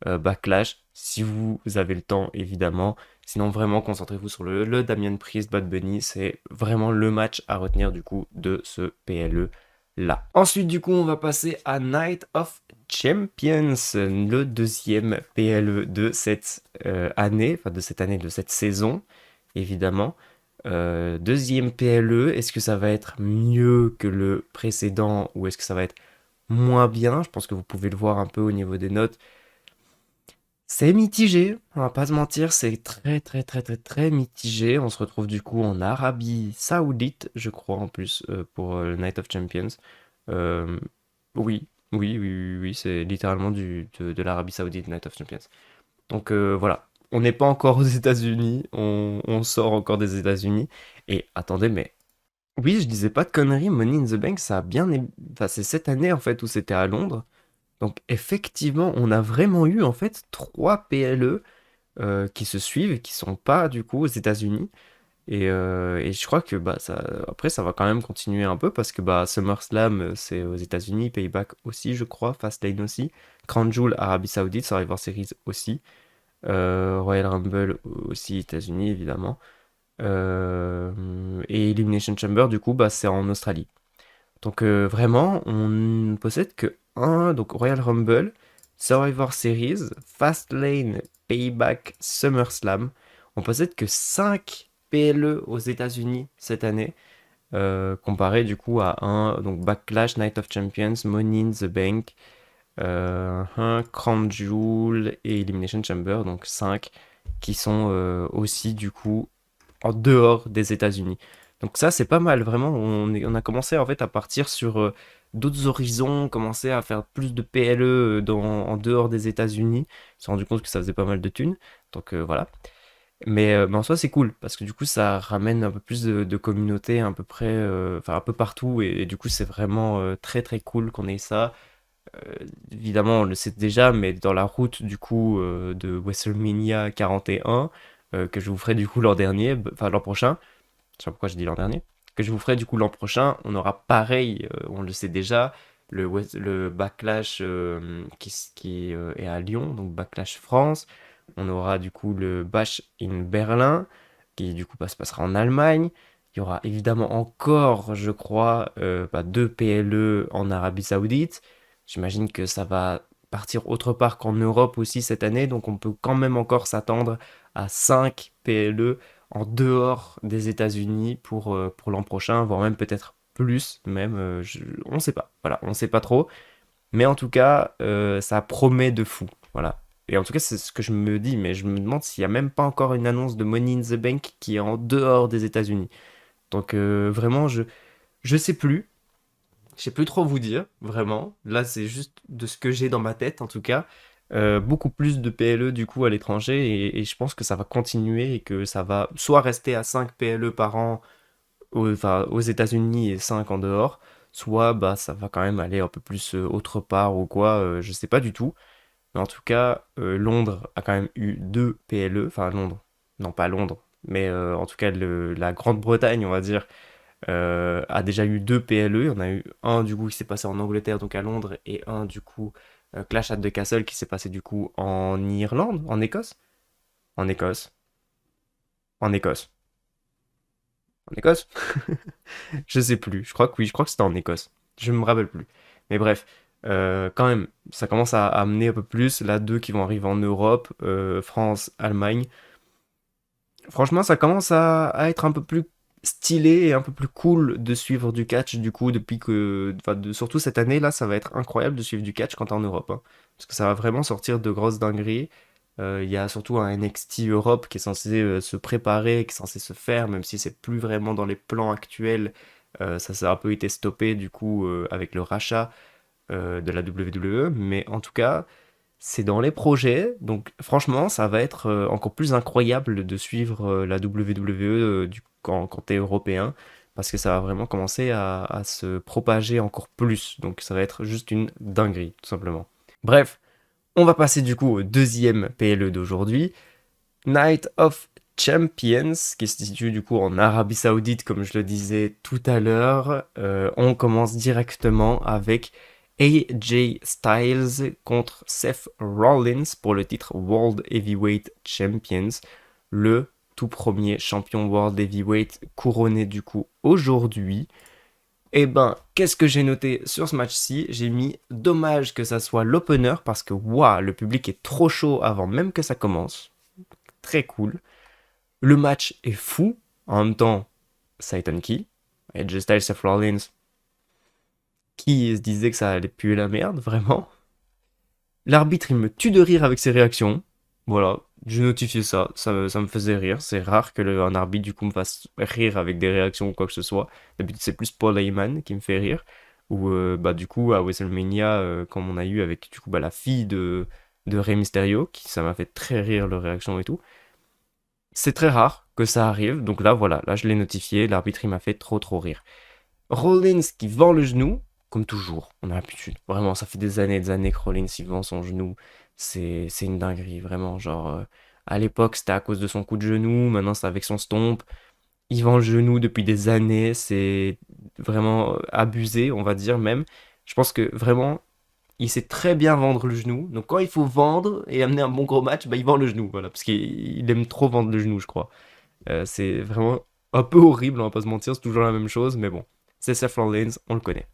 Backlash si vous avez le temps, évidemment. Sinon, vraiment, concentrez-vous sur le Damian Priest Bad Bunny. C'est vraiment le match à retenir du coup de ce PLE là. Ensuite, du coup, on va passer à Night of Champions, le deuxième PLE de cette année, enfin de cette saison, évidemment. Deuxième PLE, est-ce que ça va être mieux que le précédent ou est-ce que ça va être moins bien? Je pense que vous pouvez le voir un peu au niveau des notes. C'est mitigé, on va pas se mentir, c'est très très très très très mitigé. On se retrouve du coup en Arabie Saoudite, je crois en plus, pour le Night of Champions. Euh, oui, oui, c'est littéralement de l'Arabie Saoudite, Night of Champions. Donc voilà, on n'est pas encore aux États-Unis, on sort encore des États-Unis. Et attendez, mais oui, je disais pas de conneries, Money in the Bank, ça a bien. Enfin, c'est cette année en fait où c'était à Londres. Donc effectivement, on a vraiment eu en fait trois PLE qui se suivent et qui sont pas du coup aux États-Unis. Et je crois que bah, après, ça va quand même continuer un peu parce que bah, SummerSlam, c'est aux États-Unis, Payback aussi, je crois, Fastlane aussi, Crown Jewel, Arabie Saoudite, Survivor Series aussi. Royal Rumble aussi États-Unis évidemment. Et Elimination Chamber du coup bah, c'est en Australie. Donc vraiment on ne possède que un, donc Royal Rumble, Survivor Series, Fastlane, Payback, SummerSlam. On possède que 5 PLE aux États-Unis cette année. Comparé du coup à un donc Backlash, Night of Champions, Money in the Bank, un Crown Jewel et Elimination Chamber, donc 5 qui sont aussi du coup en dehors des États-Unis. Donc ça c'est pas mal, vraiment, on a commencé en fait à partir sur d'autres horizons, commencer à faire plus de PLE en dehors des États-Unis. On s'est rendu compte que ça faisait pas mal de thunes, donc voilà. Mais en soi c'est cool, parce que du coup ça ramène un peu plus de communauté à peu près, enfin un peu partout, et du coup c'est vraiment très très cool qu'on ait ça. Évidemment, on le sait déjà, mais dans la route du coup de WrestleMania 41, que je vous ferai du coup l'an dernier, enfin l'an prochain, je sais pas pourquoi je dis l'an dernier, que je vous ferai du coup l'an prochain, on aura pareil, on le sait déjà, le Backlash qui est à Lyon, donc Backlash France. On aura du coup le Bash in Berlin, qui du coup se passera en Allemagne. Il y aura évidemment encore, je crois, bah, deux PLE en Arabie Saoudite. J'imagine que ça va partir autre part qu'en Europe aussi cette année, donc on peut quand même encore s'attendre à 5 PLE en dehors des États-Unis pour l'an prochain, voire même peut-être plus, même, on ne sait pas. Voilà, on ne sait pas trop. Mais en tout cas, ça promet de fou. Voilà. Et en tout cas, c'est ce que je me dis, mais je me demande s'il n'y a même pas encore une annonce de Money in the Bank qui est en dehors des États-Unis. Donc vraiment, je sais plus. Je sais plus trop vous dire, vraiment. Là, c'est juste de ce que j'ai dans ma tête, en tout cas. Beaucoup plus de PLE du coup à l'étranger et je pense que ça va continuer et que ça va soit rester à 5 PLE par an enfin, aux États-Unis et 5 en dehors, soit bah, ça va quand même aller un peu plus autre part ou quoi, je sais pas du tout. Mais en tout cas, Londres a quand même eu 2 PLE, enfin Londres, non pas Londres, mais en tout cas la Grande-Bretagne, on va dire, a déjà eu 2 PLE. Il y en a eu un du coup qui s'est passé en Angleterre, donc à Londres, et un du coup Clash at the Castle qui s'est passé du coup en Irlande, en Écosse, en Écosse, en Écosse, en Écosse. Je sais plus. Je crois que oui, je crois que c'était en Écosse. Je me rappelle plus. Mais bref, quand même, ça commence à amener un peu plus. Là, deux qui vont arriver en Europe, France, Allemagne. Franchement, ça commence à être un peu plus stylé et un peu plus cool de suivre du catch du coup depuis que enfin, surtout cette année là ça va être incroyable de suivre du catch quand t'es en Europe hein. Parce que ça va vraiment sortir de grosses dingueries. Il y a surtout un NXT Europe qui est censé se préparer, qui est censé se faire même si c'est plus vraiment dans les plans actuels. Ça a un peu été stoppé du coup avec le rachat de la WWE, mais en tout cas c'est dans les projets, donc franchement, ça va être encore plus incroyable de suivre la WWE quand t'es européen, parce que ça va vraiment commencer à se propager encore plus. Donc ça va être juste une dinguerie, tout simplement. Bref, on va passer du coup au deuxième PLE d'aujourd'hui, Night of Champions, qui se situe du coup en Arabie Saoudite, comme je le disais tout à l'heure. On commence directement avec AJ Styles contre Seth Rollins pour le titre World Heavyweight Champions, le tout premier champion World Heavyweight couronné du coup aujourd'hui. Eh ben, qu'est-ce que j'ai noté sur ce match-ci? J'ai mis dommage que ça soit l'opener parce que waouh, le public est trop chaud avant même que ça commence. Très cool. Le match est fou. En même temps, Satan Key, AJ Styles, Seth Rollins, qui se disait que ça allait puer la merde, vraiment. L'arbitre, il me tue de rire avec ses réactions. Voilà, j'ai notifié ça me faisait rire. C'est rare que un arbitre, du coup, me fasse rire avec des réactions ou quoi que ce soit. D'habitude, c'est plus Paul Heyman qui me fait rire. Ou, bah, du coup, à WrestleMania, comme on a eu avec, du coup, bah, la fille de Rey Mysterio, qui ça m'a fait très rire leur réaction et tout. C'est très rare que ça arrive, donc là, voilà, là, je l'ai notifié. L'arbitre, il m'a fait trop, trop rire. Rollins qui vend le genou, comme toujours, on a l'habitude. Vraiment, ça fait des années et des années que Rollins il vend son genou. C'est une dinguerie, vraiment. Genre, à l'époque, c'était à cause de son coup de genou, maintenant c'est avec son stomp. Il vend le genou depuis des années, c'est vraiment abusé, on va dire même. Je pense que vraiment, il sait très bien vendre le genou. Donc quand il faut vendre et amener un bon gros match, bah, il vend le genou, voilà. Parce qu'il aime trop vendre le genou, je crois. C'est vraiment un peu horrible, on va pas se mentir, c'est toujours la même chose, mais bon. C'est Seth Rollins, on le connaît.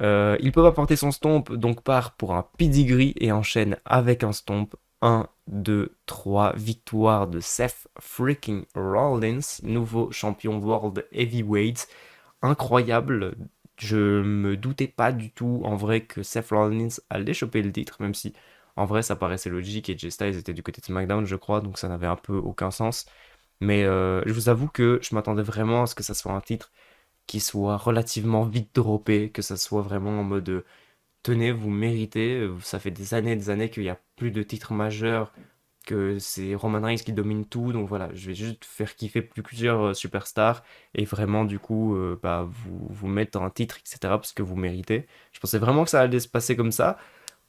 Il peut pas porter son stomp, donc part pour un pedigree et enchaîne avec un stomp. 1, 2, 3, victoire de Seth freaking Rollins, nouveau champion World Heavyweight. Incroyable, je me doutais pas du tout en vrai que Seth Rollins allait choper le titre, même si en vrai ça paraissait logique et Jay Styles était du côté de SmackDown, je crois, donc ça n'avait un peu aucun sens. Mais je vous avoue que je m'attendais vraiment à ce que ça soit un titre qui soit relativement vite droppé, que ça soit vraiment en mode tenez, vous méritez, ça fait des années qu'il n'y a plus de titres majeurs, que c'est Roman Reigns qui domine tout, donc voilà, je vais juste faire kiffer plusieurs superstars et vraiment du coup bah, vous mettre un titre, etc. parce que vous méritez. Je pensais vraiment que ça allait se passer comme ça.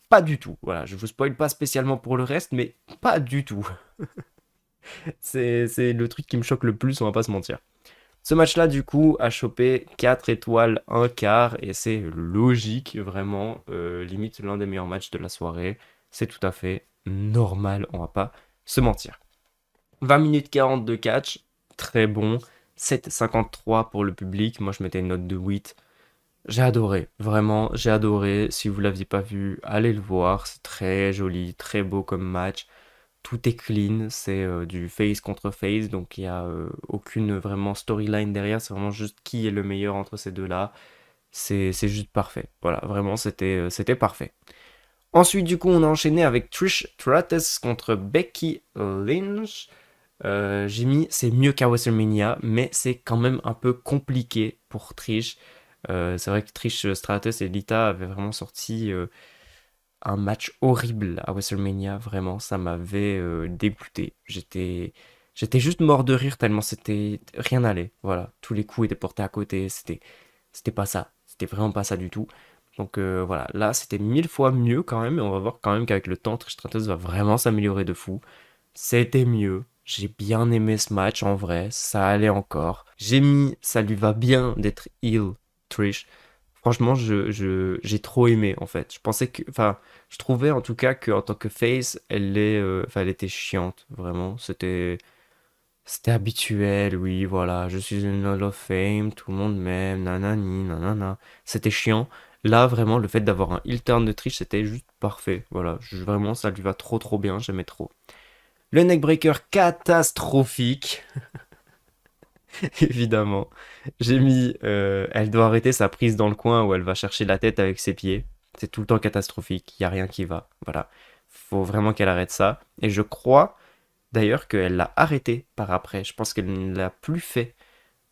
Pas du tout. Voilà, je vous spoil pas spécialement pour le reste, mais pas du tout. C'est le truc qui me choque le plus, on va pas se mentir. Ce match-là, du coup, a chopé 4 étoiles, un quart, et c'est logique, vraiment, limite l'un des meilleurs matchs de la soirée. C'est tout à fait normal, on va pas se mentir. 20 minutes 40 de catch, très bon. 7,53 pour le public, moi je mettais une note de 8. J'ai adoré, vraiment, j'ai adoré. Si vous l'aviez pas vu, allez le voir, c'est très joli, très beau comme match. Tout est clean, c'est du face contre face, donc il n'y a aucune vraiment storyline derrière, c'est vraiment juste qui est le meilleur entre ces deux-là. C'est juste parfait. Voilà, vraiment, c'était parfait. Ensuite, du coup, on a enchaîné avec Trish Stratus contre Becky Lynch. J'ai mis c'est mieux qu'à WrestleMania, mais c'est quand même un peu compliqué pour Trish. C'est vrai que Trish Stratus et Lita avaient vraiment sorti un match horrible à WrestleMania, vraiment, ça m'avait dégoûté. J'étais juste mort de rire tellement c'était rien n'allait. Voilà, tous les coups étaient portés à côté, c'était pas ça, c'était vraiment pas ça du tout. Donc voilà, là c'était 1000 fois mieux quand même, et on va voir quand même qu'avec le temps, Trish Stratus va vraiment s'améliorer de fou. C'était mieux. J'ai bien aimé ce match en vrai, ça allait encore. J'ai mis, ça lui va bien d'être heel Trish. Franchement, j'ai trop aimé en fait. Je pensais que, enfin, je trouvais en tout cas qu'en tant que face, elle était chiante, vraiment. C'était habituel, oui, voilà. Je suis une Hall of Fame, tout le monde m'aime, nanani, nanana. C'était chiant. Là, vraiment, le fait d'avoir un heel turn de Trish, c'était juste parfait. Voilà, vraiment, ça lui va trop trop bien, j'aimais trop. Le neckbreaker catastrophique. Évidemment. J'ai mis, elle doit arrêter sa prise dans le coin où elle va chercher la tête avec ses pieds. C'est tout le temps catastrophique, il n'y a rien qui va. Voilà. Faut vraiment qu'elle arrête ça. Et je crois d'ailleurs qu'elle l'a arrêté par après. Je pense qu'elle ne l'a plus fait.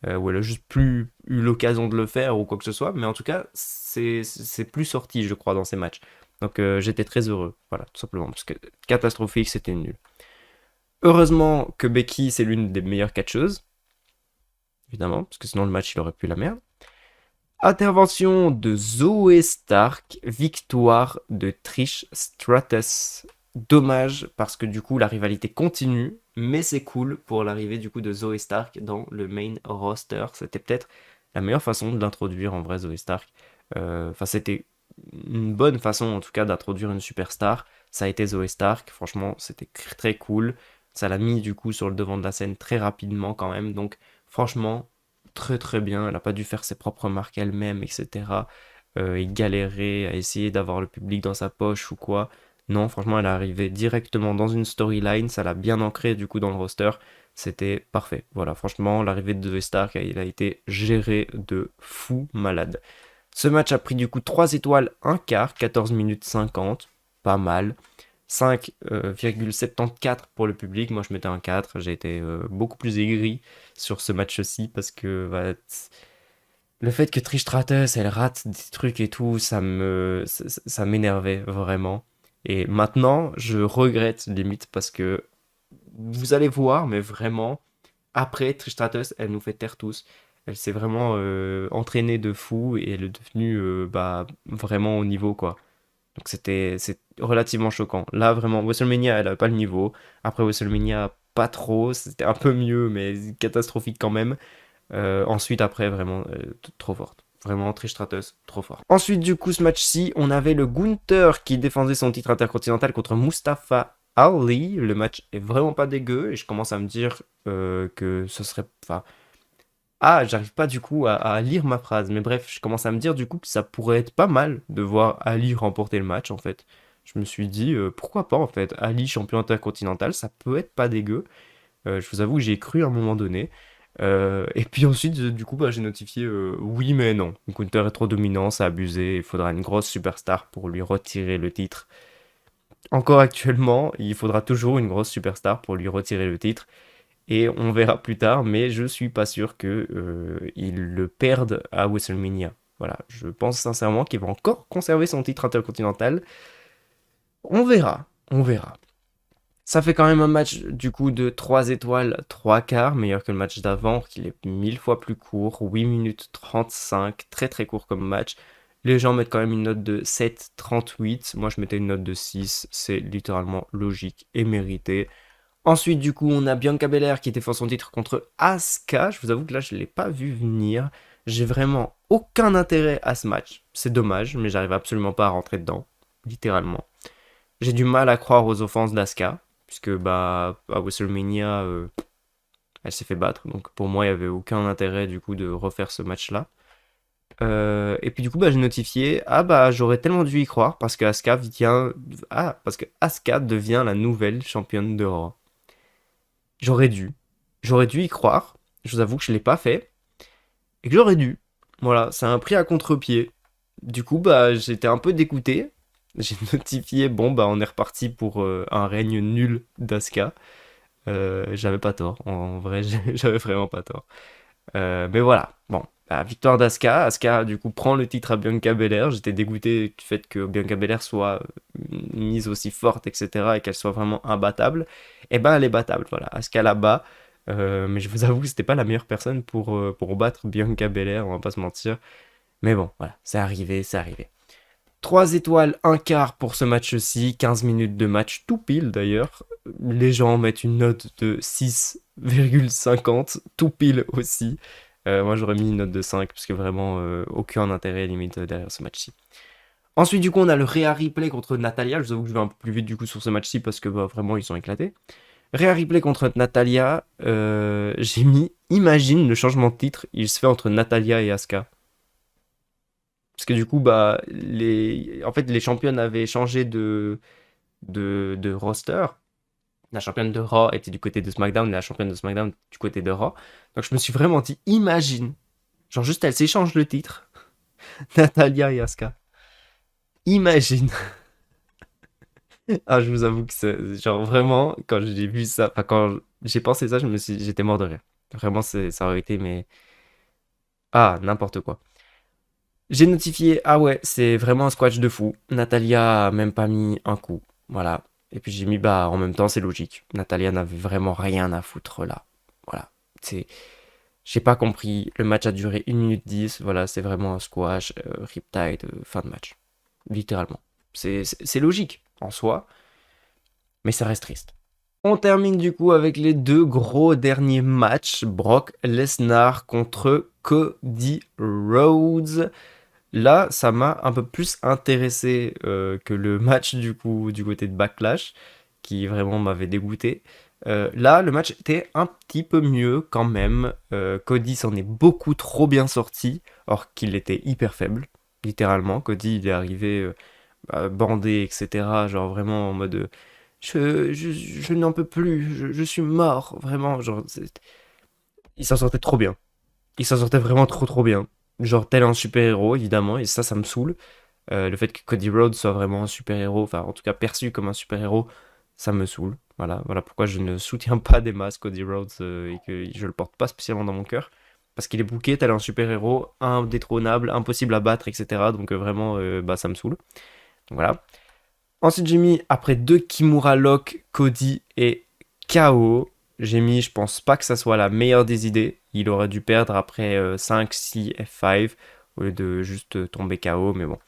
Ou elle a juste plus eu l'occasion de le faire ou quoi que ce soit. Mais en tout cas, c'est plus sorti, je crois, dans ces matchs. Donc j'étais très heureux. Voilà, tout simplement. Parce que catastrophique, c'était nul. Heureusement que Becky, c'est l'une des meilleures catcheuses évidemment, parce que sinon le match il aurait pu la merde. Intervention de Zoé Stark, victoire de Trish Stratus. Dommage parce que du coup la rivalité continue, mais c'est cool pour l'arrivée du coup de Zoe Stark dans le main roster. C'était peut-être la meilleure façon de l'introduire en vrai Zoe Stark. Enfin c'était une bonne façon en tout cas d'introduire une superstar. Ça a été Zoe Stark, franchement c'était très cool. Ça l'a mis du coup sur le devant de la scène très rapidement quand même. Donc franchement très très bien. Elle n'a pas dû faire ses propres marques elle-même, etc. Et galérer à essayer d'avoir le public dans sa poche ou quoi. Non, franchement, elle est arrivée directement dans une storyline, ça l'a bien ancré du coup dans le roster, c'était parfait. Voilà, franchement, l'arrivée de The Stark, il a été géré de fou malade. Ce match a pris du coup 3 étoiles, un quart, 14 minutes 50, pas mal. 5,74 pour le public, moi je mettais un 4, j'ai été beaucoup plus aigri sur ce match-ci parce que bah, le fait que Trish Stratus, elle rate des trucs et tout, ça m'énervait vraiment. Et maintenant, je regrette limite parce que vous allez voir, mais vraiment, après Trish Stratus, elle nous fait taire tous. Elle s'est vraiment entraînée de fou et elle est devenue bah, vraiment au niveau quoi. Donc c'est relativement choquant. Là vraiment, WrestleMania, elle a pas le niveau. Après WrestleMania, pas trop. C'était un peu mieux, mais catastrophique quand même. Ensuite, après, vraiment, trop forte. Vraiment, Trish Stratus, trop fort. Ensuite, du coup, ce match-ci, on avait le Gunther qui défendait son titre intercontinental contre Mustafa Ali. Le match est vraiment pas dégueu et je commence à me dire que ce serait... Enfin, ah, j'arrive pas du coup à lire ma phrase, mais bref, je commence à me dire du coup que ça pourrait être pas mal de voir Ali remporter le match en fait. Je me suis dit, pourquoi pas en fait, Ali champion intercontinental, ça peut être pas dégueu. Je vous avoue que j'y ai cru à un moment donné. Et puis ensuite, du coup, bah, j'ai notifié oui, mais non. Gunther est trop dominant, c'est abusé. Il faudra une grosse superstar pour lui retirer le titre. Encore actuellement, il faudra toujours une grosse superstar pour lui retirer le titre. Et on verra plus tard, mais je suis pas sûr que il le perde à WrestleMania. Voilà, je pense sincèrement qu'il va encore conserver son titre intercontinental. On verra, on verra. Ça fait quand même un match du coup de 3 étoiles, 3 quarts, meilleur que le match d'avant, qui est 1000 fois plus court, 8 minutes 35, très très court comme match. Les gens mettent quand même une note de 7,38, moi je mettais une note de 6, c'est littéralement logique et mérité. Ensuite du coup on a Bianca Belair qui défend son titre contre Asuka, je vous avoue que là je ne l'ai pas vu venir, j'ai vraiment aucun intérêt à ce match, c'est dommage, mais j'arrive absolument pas à rentrer dedans, littéralement. J'ai du mal à croire aux offenses d'Asuka, puisque bah, à WrestleMania, elle s'est fait battre. Donc pour moi, il n'y avait aucun intérêt du coup de refaire ce match-là. Et puis du coup, bah, j'ai notifié, ah bah j'aurais tellement dû y croire parce que parce que Asuka devient la nouvelle championne de Raw. J'aurais dû. J'aurais dû y croire. Je vous avoue que je l'ai pas fait. Et que j'aurais dû. Voilà, c'est un prix à contre-pied. Du coup, bah, j'étais un peu dégoûté. J'ai notifié, bon, bah, on est reparti pour un règne nul d'Asuka. J'avais pas tort. En vrai, j'avais vraiment pas tort. Mais voilà, bon, la victoire d'Asuka. Asuka, du coup, prend le titre à Bianca Belair. J'étais dégoûté du fait que Bianca Belair soit mise aussi forte, etc. et qu'elle soit vraiment imbattable. Et ben, elle est battable, voilà. Asuka la bat. Mais je vous avoue que c'était pas la meilleure personne pour battre Bianca Belair, on va pas se mentir. Mais bon, voilà, c'est arrivé, c'est arrivé. 3 étoiles, un quart pour ce match-ci, 15 minutes de match tout pile d'ailleurs. Les gens mettent une note de 6,50, tout pile aussi. Moi j'aurais mis une note de 5 parce que vraiment aucun intérêt limite derrière ce match-ci. Ensuite du coup on a le Rhea Ripley contre Natalia. Je vous avoue que je vais un peu plus vite du coup sur ce match-ci parce que bah, vraiment ils sont éclatés. Rhea Ripley contre Natalia, j'ai mis imagine le changement de titre, il se fait entre Natalia et Asuka. Parce que du coup, bah, en fait, les championnes avaient changé de roster. La championne de Raw était du côté de SmackDown et la championne de SmackDown du côté de Raw. Donc je me suis vraiment dit, imagine. Genre juste, elles s'échangent le titre. Natalia et Asuka. Imagine. Ah, je vous avoue que c'est... Genre vraiment, quand j'ai vu ça... Enfin, quand j'ai pensé ça, j'étais mort de rire. Vraiment, ça aurait été, mais... Ah, n'importe quoi. J'ai notifié, ah ouais, c'est vraiment un squash de fou. Natalia a même pas mis un coup. Voilà. Et puis j'ai mis, bah, en même temps, c'est logique. Natalia n'avait vraiment rien à foutre là. Voilà. C'est... J'ai pas compris. Le match a duré 1 minute 10. Voilà, c'est vraiment un squash. Riptide, fin de match. Littéralement. C'est logique en soi. Mais ça reste triste. On termine du coup avec les deux gros derniers matchs. Brock Lesnar contre Cody Rhodes. Là, ça m'a un peu plus intéressé que le match du coup du côté de Backlash, qui vraiment m'avait dégoûté. Là, le match était un petit peu mieux quand même. Cody s'en est beaucoup trop bien sorti, or qu'il était hyper faible, littéralement. Cody, il est arrivé bandé, etc. Genre vraiment en mode je n'en peux plus, je suis mort, vraiment. Genre, il s'en sortait trop bien. Il s'en sortait vraiment trop trop bien. Genre tel un super-héros, évidemment, et ça me saoule. Le fait que Cody Rhodes soit vraiment un super-héros, enfin en tout cas perçu comme un super-héros, ça me saoule. Voilà pourquoi je ne soutiens pas des masses Cody Rhodes et que je le porte pas spécialement dans mon cœur. Parce qu'il est booké tel un super-héros, indétrônable, impossible à battre, etc. Donc vraiment, bah, ça me saoule. Donc voilà. Ensuite, j'ai mis, après deux Kimura Lock, Cody et KO. J'ai mis, je pense pas que ça soit la meilleure des idées. Il aurait dû perdre après 5, 6, F5 au lieu de juste tomber KO, mais bon.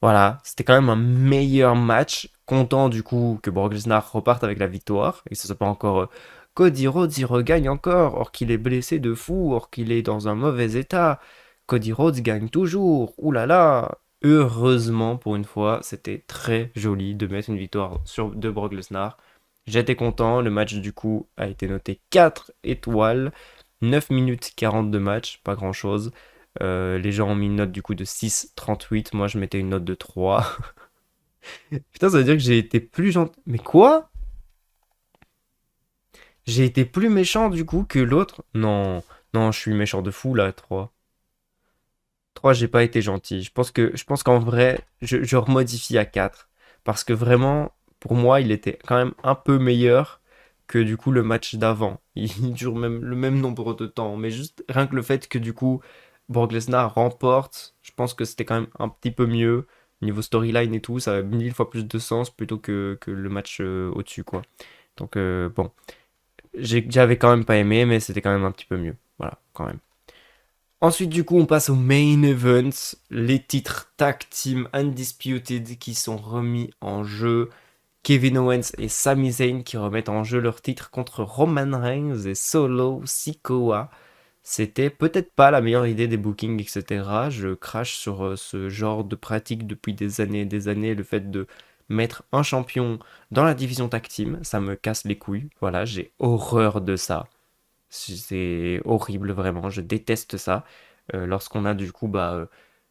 Voilà, c'était quand même un meilleur match. Content du coup que Brock Lesnar reparte avec la victoire et que ce soit pas encore Cody Rhodes il regagne encore, or qu'il est blessé de fou, or qu'il est dans un mauvais état. Cody Rhodes gagne toujours. Ouh là là. Heureusement pour une fois, c'était très joli de mettre une victoire sur de Brock Lesnar. J'étais content, le match du coup a été noté 4 étoiles, 9 minutes 40 de match, pas grand chose. Les gens ont mis une note du coup de 6,38. Moi, je mettais une note de 3. Putain, ça veut dire que j'ai été plus gentil. Mais quoi? J'ai été plus méchant du coup que l'autre? Non, non, je suis méchant de fou là, 3. 3, j'ai pas été gentil. Je pense qu'en vrai, je remodifie à 4. Parce que vraiment, pour moi, il était quand même un peu meilleur que du coup le match d'avant. Il dure même le même nombre de temps. Mais juste rien que le fait que du coup, Brock Lesnar remporte, je pense que c'était quand même un petit peu mieux. Niveau storyline et tout, ça a 1000 fois plus de sens plutôt que le match au-dessus, quoi. Donc bon, j'avais quand même pas aimé, mais c'était quand même un petit peu mieux. Voilà, quand même. Ensuite, du coup, on passe au main event, les titres Tag Team Undisputed qui sont remis en jeu. Kevin Owens et Sami Zayn qui remettent en jeu leurs titres contre Roman Reigns et Solo Sikoa. C'était peut-être pas la meilleure idée des bookings, etc. Je crache sur ce genre de pratique depuis des années et des années. Le fait de mettre un champion dans la division tag team, ça me casse les couilles. Voilà, j'ai horreur de ça. C'est horrible, vraiment. Je déteste ça. Lorsqu'on a du coup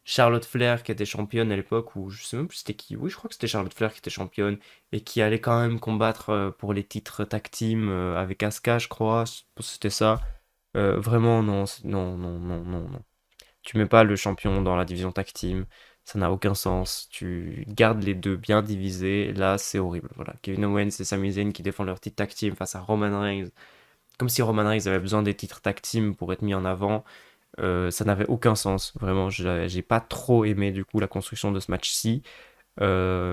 Charlotte Flair qui était championne à l'époque, ou je sais même plus c'était qui. Oui, je crois que c'était Charlotte Flair qui était championne et qui allait quand même combattre pour les titres tag team avec Asuka, je crois. C'était ça. Vraiment, non, non, non, non, non, non. Tu mets pas le champion dans la division tag team. Ça n'a aucun sens. Tu gardes les deux bien divisés. Là, c'est horrible. Voilà. Kevin Owens et Sami Zayn qui défendent leur titre tag team face à Roman Reigns comme si Roman Reigns avait besoin des titres tag team pour être mis en avant. Ça n'avait aucun sens, vraiment. J'ai pas trop aimé du coup la construction de ce match-ci.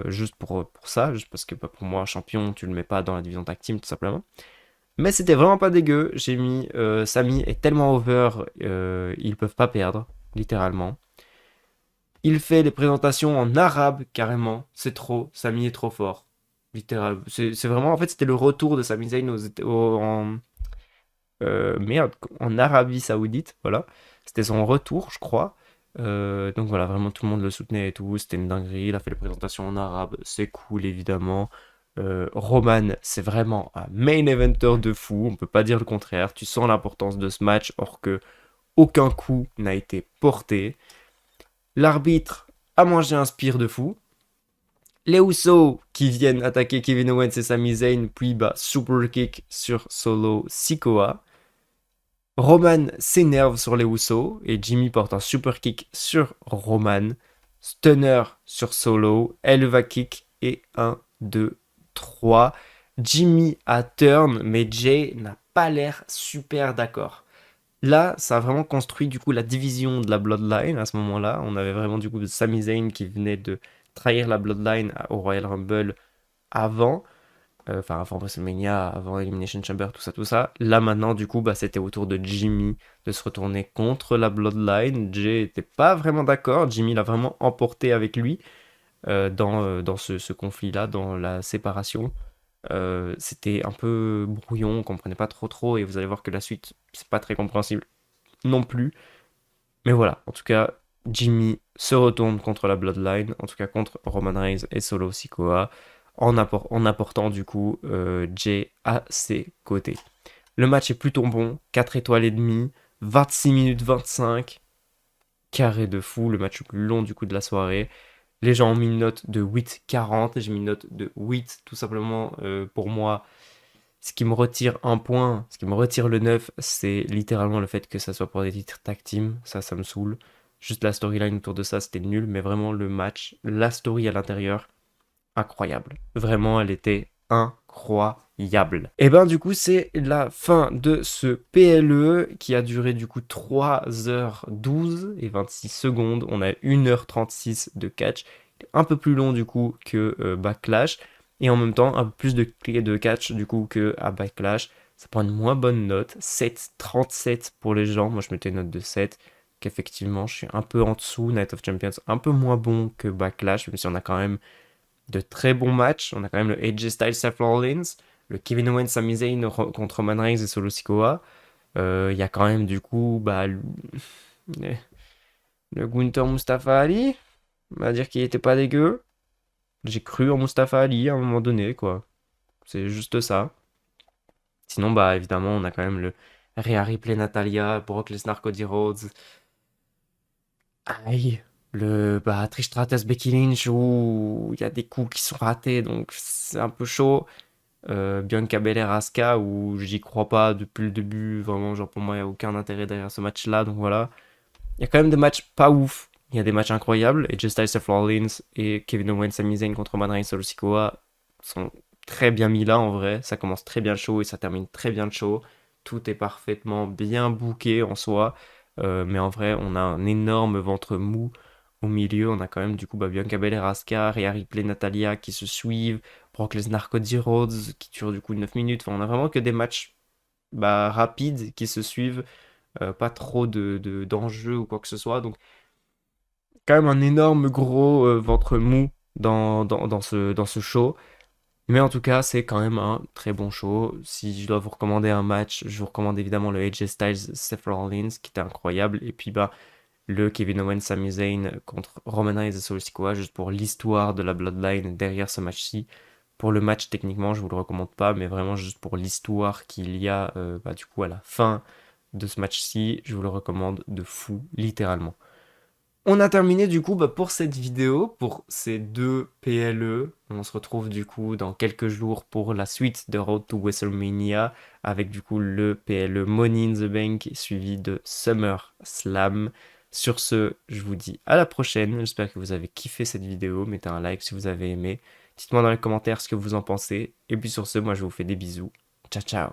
Juste pour ça, juste parce que pour moi, un champion, tu le mets pas dans la division tag team tout simplement. Mais c'était vraiment pas dégueu. J'ai mis Sami est tellement over, ils peuvent pas perdre, littéralement. Il fait les présentations en arabe carrément. C'est trop. Sami est trop fort. Littéral. C'est vraiment, en fait, c'était le retour de Sami Zayn merde, en Arabie Saoudite, voilà. C'était son retour, je crois. Donc voilà, vraiment tout le monde le soutenait et tout. C'était une dinguerie. Il a fait les présentations en arabe. C'est cool, évidemment. Roman, c'est vraiment un main eventer de fou. On peut pas dire le contraire. Tu sens l'importance de ce match, or que aucun coup n'a été porté. L'arbitre a mangé un spire de fou. Les Usos qui viennent attaquer Kevin Owens et Sami Zayn, puis super kick sur Solo Sikoa. Roman s'énerve sur les Usos et Jimmy porte un super kick sur Roman. Stunner sur Solo, Elva kick et 1, 2, 3. Jimmy a turn, mais Jay n'a pas l'air super d'accord. Là, ça a vraiment construit du coup la division de la Bloodline à ce moment-là. On avait vraiment du coup Sami Zayn qui venait de trahir la Bloodline au Royal Rumble avant. Enfin avant WrestleMania, avant Elimination Chamber, tout ça, tout ça. Là maintenant, du coup, c'était au tour de Jimmy de se retourner contre la Bloodline. Jay était pas vraiment d'accord. Jimmy l'a vraiment emporté avec lui dans ce conflit-là, dans la séparation. C'était un peu brouillon, on comprenait pas trop, et vous allez voir que la suite, c'est pas très compréhensible non plus. Mais voilà, en tout cas, Jimmy se retourne contre la Bloodline, en tout cas contre Roman Reigns et Solo Sikoa, en apportant du coup Jay à ses côtés. Le match est plutôt bon, 4 étoiles et demie, 26 minutes 25, carré de fou, le match le plus long du coup de la soirée. Les gens ont mis une note de 8,40, j'ai mis une note de 8, tout simplement pour moi. Ce qui me retire un point, ce qui me retire le 9, c'est littéralement le fait que ça soit pour des titres tag team. Ça me saoule. Juste la storyline autour de ça, c'était nul, mais vraiment le match, la story à l'intérieur, incroyable. Vraiment, elle était incroyable. Et ben du coup, c'est la fin de ce PLE qui a duré du coup 3h12 et 26 secondes. On a 1h36 de catch. Un peu plus long du coup que Backlash. Et en même temps, un peu plus de catch du coup que à Backlash. Ça prend une moins bonne note. 7,37 pour les gens. Moi, je mettais une note de 7. Qu'effectivement, je suis un peu en dessous. Night of Champions, un peu moins bon que Backlash, même si on a quand même de très bons matchs. On a quand même le AJ Styles Seth Rollins, le Kevin Owens Sami Zayn contre Roman Reigns et Solo Sikoa. Il y a quand même du coup le Gunther Mustafa Ali. On va dire qu'il était pas dégueu. J'ai cru en Mustafa Ali à un moment donné, quoi. C'est juste ça. Sinon, bah évidemment, on a quand même le Rhea Ripley Natalia, Brock Lesnar Cody Rhodes. Aïe. Le Trish Stratus Becky Lynch où il y a des coups qui sont ratés, donc c'est un peu chaud. Bianca Belair Asuka où j'y crois pas depuis le début, vraiment, genre pour moi il n'y a aucun intérêt derrière ce match-là, donc voilà. Il y a quand même des matchs pas ouf, il y a des matchs incroyables, et Just Seth Rollins et Kevin Owens Sami Zayn contre Roman Reigns Solo Sikoa sont très bien mis là en vrai, ça commence très bien le show et ça termine très bien le show, tout est parfaitement bien booké en soi, mais en vrai on a un énorme ventre mou au milieu, on a quand même du coup Bianca Belair Asuka, Rhea Ripley Natalia qui se suivent, Brock Lesnar Cody Rhodes qui dure du coup 9 minutes. Enfin, on a vraiment que des matchs rapides qui se suivent, pas trop d'enjeux ou quoi que ce soit. Donc, quand même un énorme gros ventre mou dans ce show. Mais en tout cas, c'est quand même un très bon show. Si je dois vous recommander un match, je vous recommande évidemment le AJ Styles Seth Rollins qui était incroyable. Et puis, le Kevin Owens Sami Zayn contre Roman Reigns et Solo Sikoa, juste pour l'histoire de la Bloodline derrière ce match-ci. Pour le match, techniquement, je vous le recommande pas, mais vraiment juste pour l'histoire qu'il y a du coup à la fin de ce match-ci, je vous le recommande de fou, littéralement. On a terminé du coup pour cette vidéo, pour ces deux PLE. On se retrouve du coup dans quelques jours pour la suite de Road to WrestleMania avec du coup le PLE Money in the Bank suivi de Summer Slam. Sur ce, je vous dis à la prochaine. J'espère que vous avez kiffé cette vidéo. Mettez un like si vous avez aimé. Dites-moi dans les commentaires ce que vous en pensez. Et puis sur ce, moi je vous fais des bisous. Ciao ciao.